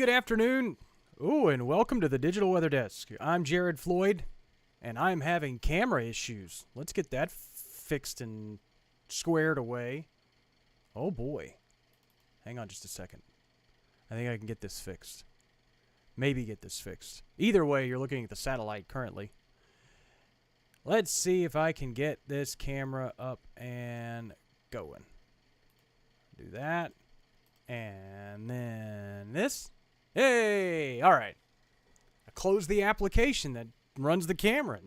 good afternoon. Ooh, and welcome to the Digital Weather Desk. I'm Jared Floyd, and I'm having camera issues. Let's get that fixed and squared away. Oh boy. Hang on just a second. I think I can get this fixed. Maybe get this fixed. Either way, you're looking at the satellite currently. Let's see if I can get this camera up and going. Do that. And then this. Hey! All right. I closed the application that runs the camera.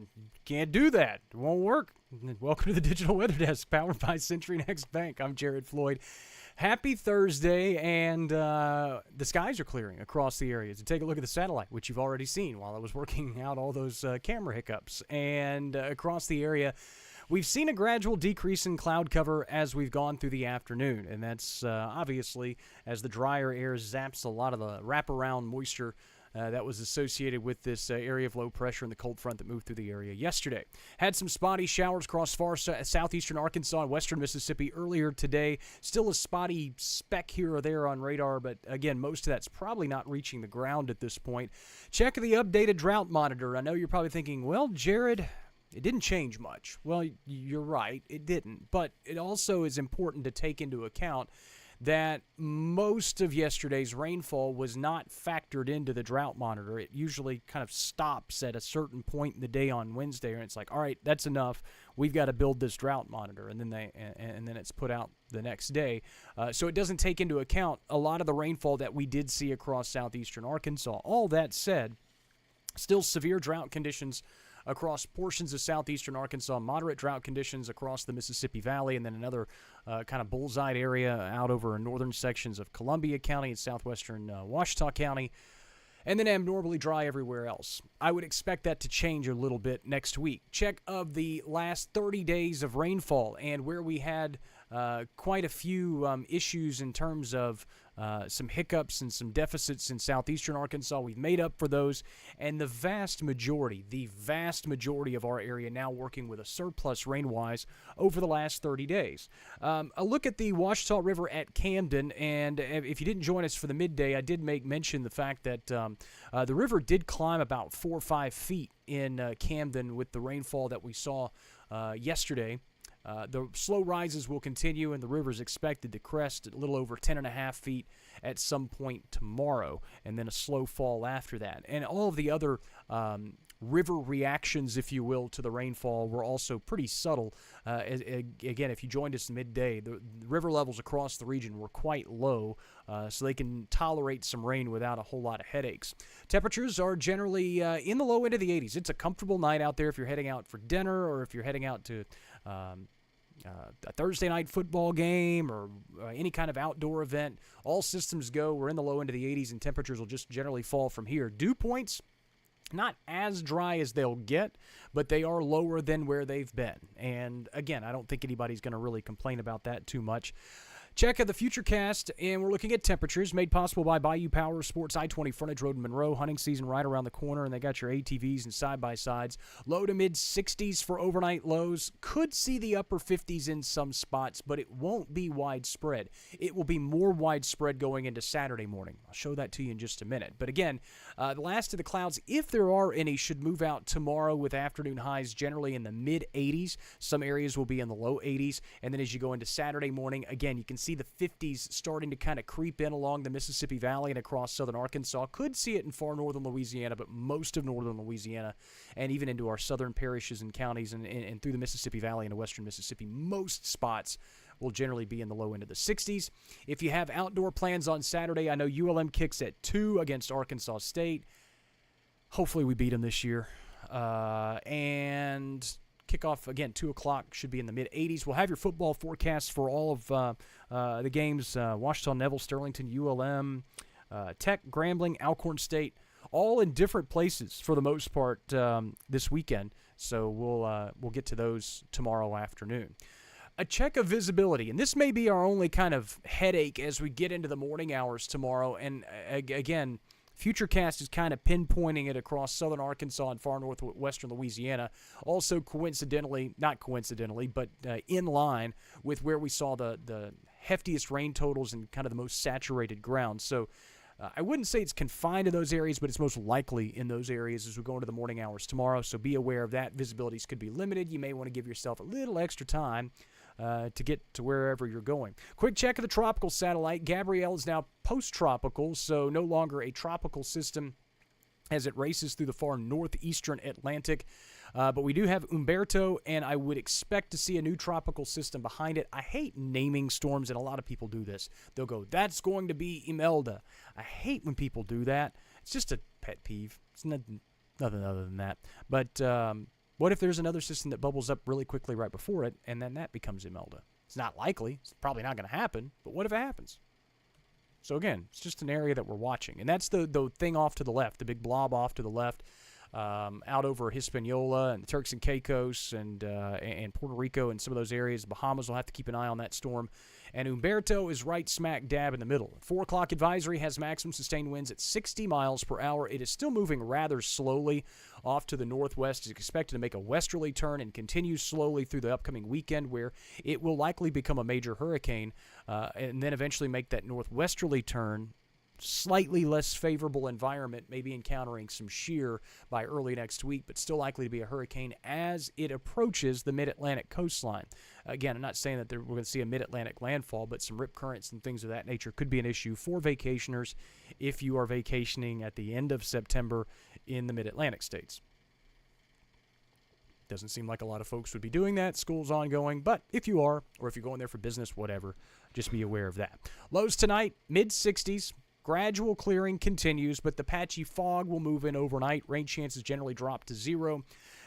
Can't do that. It won't work. Welcome to the Digital Weather Desk, powered by Century Next Bank. I'm Jared Floyd. Happy Thursday, and the skies are clearing across the area. To take a look at the satellite, which you've already seen while I was working out all those camera hiccups. And across the area, we've seen a gradual decrease in cloud cover as we've gone through the afternoon, and that's obviously as the drier air zaps a lot of the wraparound moisture that was associated with this area of low pressure and the cold front that moved through the area yesterday. Had some spotty showers across far southeastern Arkansas and western Mississippi earlier today. Still a spotty speck here or there on radar, but again, most of that's probably not reaching the ground at this point. Check the updated drought monitor. I know you're probably thinking, well, Jared, it didn't change much. Well, you're right, it didn't. But it also is important to take into account that most of yesterday's rainfall was not factored into the drought monitor. It usually kind of stops at a certain point in the day on Wednesday, and it's like, all right, that's enough. We've got to build this drought monitor, and then it's put out the next day. So it doesn't take into account a lot of the rainfall that we did see across southeastern Arkansas. All that said, still severe drought conditions across portions of southeastern Arkansas, moderate drought conditions across the Mississippi Valley, and then another kind of bullseye area out over northern sections of Columbia County and southwestern Ouachita County, and then abnormally dry everywhere else. I would expect that to change a little bit next week. Check of the last 30 days of rainfall, and where we had quite a few issues in terms of some hiccups and some deficits in southeastern Arkansas. We've made up for those, and the vast majority of our area now working with a surplus rain-wise over the last 30 days. A look at the Ouachita River at Camden, and if you didn't join us for the midday, I did make mention the fact that the river did climb about 4 or 5 feet in Camden with the rainfall that we saw yesterday. The slow rises will continue, and the river is expected to crest at a little over 10.5 feet at some point tomorrow, and then a slow fall after that. And all of the other river reactions, if you will, to the rainfall were also pretty subtle. Again, if you joined us midday, the river levels across the region were quite low, so they can tolerate some rain without a whole lot of headaches. Temperatures are generally in the low end of the 80s. It's a comfortable night out there if you're heading out for dinner, or if you're heading out to a Thursday night football game, or any kind of outdoor event. All systems go. We're in the low end of the 80s, and temperatures will just generally fall from here. Dew points, not as dry as they'll get, but they are lower than where they've been. And again, I don't think anybody's going to really complain about that too much. Check out the Futurecast, and we're looking at temperatures made possible by Bayou Power Sports, I-20 frontage road in Monroe. Hunting season right around the corner, and they got your ATVs and side-by-sides. Low to mid-60s for overnight lows. Could see the upper 50s in some spots, but it won't be widespread. It will be more widespread going into Saturday morning. I'll show that to you in just a minute. But again, the last of the clouds, if there are any, should move out tomorrow with afternoon highs generally in the mid-80s. Some areas will be in the low 80s. And then as you go into Saturday morning, again, you can see the 50s starting to kind of creep in along the Mississippi Valley and across southern Arkansas. Could see it in far northern Louisiana, but most of northern Louisiana and even into our southern parishes and counties and through the Mississippi Valley into western Mississippi, most spots will generally be in the low end of the 60s. If you have outdoor plans on Saturday, I know ULM kicks at 2 against Arkansas State. Hopefully we beat them this year. And kickoff, again, 2 o'clock, should be in the mid-80s. We'll have your football forecasts for all of the games, Ouachita, Neville, Sterlington, ULM, Tech, Grambling, Alcorn State, all in different places for the most part this weekend. So we'll get to those tomorrow afternoon. A check of visibility, and this may be our only kind of headache as we get into the morning hours tomorrow. And again, Futurecast is kind of pinpointing it across southern Arkansas and far northwestern Louisiana. Also not coincidentally, but in line with where we saw the heftiest rain totals and kind of the most saturated ground. So I wouldn't say it's confined to those areas, but it's most likely in those areas as we go into the morning hours tomorrow. So be aware of that. Visibilities could be limited. You may want to give yourself a little extra time to get to wherever you're going. Quick check of the tropical satellite. Gabrielle is now post-tropical, so no longer a tropical system as it races through the far northeastern Atlantic. But we do have Umberto, and I would expect to see a new tropical system behind it. I hate naming storms, and a lot of people do this. They'll go, that's going to be Imelda. I hate when people do that. It's just a pet peeve. It's nothing other than that. But what if there's another system that bubbles up really quickly right before it, and then that becomes Imelda? It's not likely. It's probably not going to happen. But what if it happens? So again, it's just an area that we're watching. And that's the thing off to the left, the big blob off to the left, out over Hispaniola and the Turks and Caicos and Puerto Rico and some of those areas. Bahamas will have to keep an eye on that storm. And Umberto is right smack dab in the middle. 4 o'clock advisory has maximum sustained winds at 60 miles per hour. It is still moving rather slowly off to the northwest. It's expected to make a westerly turn and continue slowly through the upcoming weekend, where it will likely become a major hurricane and then eventually make that northwesterly turn. Slightly less favorable environment, maybe encountering some shear by early next week, but still likely to be a hurricane as it approaches the mid-Atlantic coastline. Again, I'm not saying that we're going to see a mid-Atlantic landfall, but some rip currents and things of that nature could be an issue for vacationers if you are vacationing at the end of September in the mid-Atlantic states. Doesn't seem like a lot of folks would be doing that. School's ongoing, but if you are, or if you're going there for business, whatever, just be aware of that. Lows tonight, mid-60s. Gradual clearing continues, but the patchy fog will move in overnight. Rain chances generally drop to 0.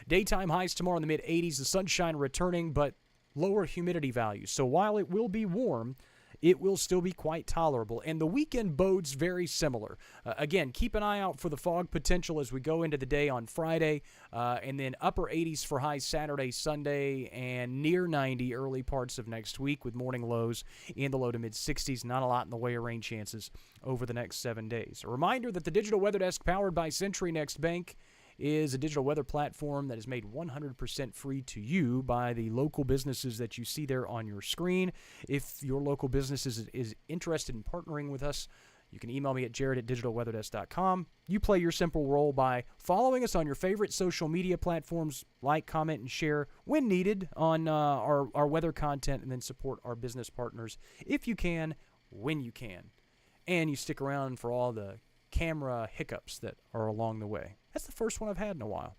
Daytime highs tomorrow in the mid-80s. The sunshine returning, but lower humidity values. So while it will be warm, it will still be quite tolerable. And the weekend bodes very similar. Again, keep an eye out for the fog potential as we go into the day on Friday, and then upper 80s for highs Saturday, Sunday, and near 90 early parts of next week with morning lows in the low to mid-60s. Not a lot in the way of rain chances over the next 7 days. A reminder that the Digital Weather Desk, powered by Century Next Bank, is a digital weather platform that is made 100% free to you by the local businesses that you see there on your screen. If your local business is interested in partnering with us, you can email me at jared@digitalweatherdesk.com. You play your simple role by following us on your favorite social media platforms, like, comment, and share when needed on our weather content, and then support our business partners if you can, when you can. And you stick around for all the camera hiccups that are along the way. That's the first one I've had in a while.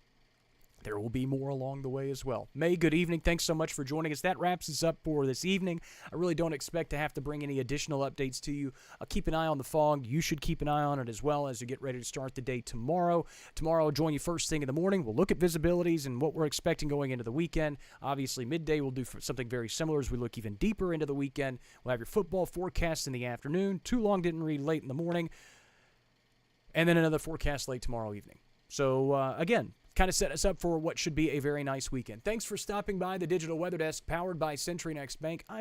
There will be more along the way as well. May, good evening. Thanks so much for joining us. That wraps us up for this evening. I really don't expect to have to bring any additional updates to you. I'll keep an eye on the fog. You should keep an eye on it as well as you get ready to start the day tomorrow. Tomorrow I'll join you first thing in the morning. We'll look at visibilities and what we're expecting going into the weekend. Obviously, midday we'll do something very similar as we look even deeper into the weekend. We'll have your football forecast in the afternoon. Too long didn't read late in the morning. And then another forecast late tomorrow evening. So, again, kind of set us up for what should be a very nice weekend. Thanks for stopping by the Digital Weather Desk, powered by Century Next Bank. I'm